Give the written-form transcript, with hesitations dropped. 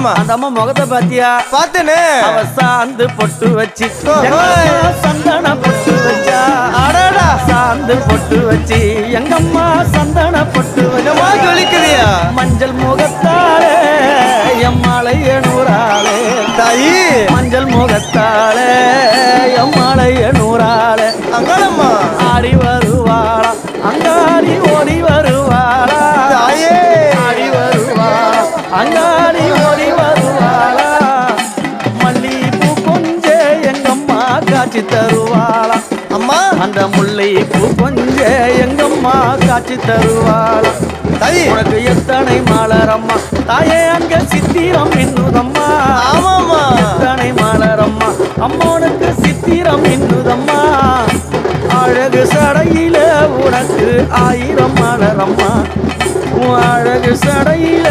அந்த அம்மா முகத்தை பாத்தியா? பார்த்தேனே. அவ சாந்து பொட்டு வச்சு சந்தன பொட்டு வச்சா. அடடா சாந்து பொட்டு வச்சு எங்கம்மா சந்தன பொட்டு வச்சா. ஜொலிக்குதியா மஞ்சள் முகத்தாலே எம்மாளைய நூறாளே தாயி. மஞ்சள் முகத்தாலே எம்மாளைய நூறாளே அங்கனம்மா ஆடி வருவாளா அங்காடி ஓடி வருவாளா. தாயே ஆடி வருவாளா அங்காடி ஓடி வருவாளா. மல்லிகைப்பூ கொஞ்ச எங்கம்மா காட்சி தருவாளா. அம்மா அந்த முல்லைப்பூ கொஞ்ச எங்கம்மா காட்சி தருவாளா. தாயி. உனக்கு எத்தனை மலரம்மா தாயே அங்க சித்திரம் இன்னுதம்மா. ஆமாம்மா. எத்தனை மலரம்மா அம்மனுக்கு சித்திரம் இன்னுதம்மா. அழகு சடையில உனக்கு 1000 மலரம்மா. உன் அழகு சடையில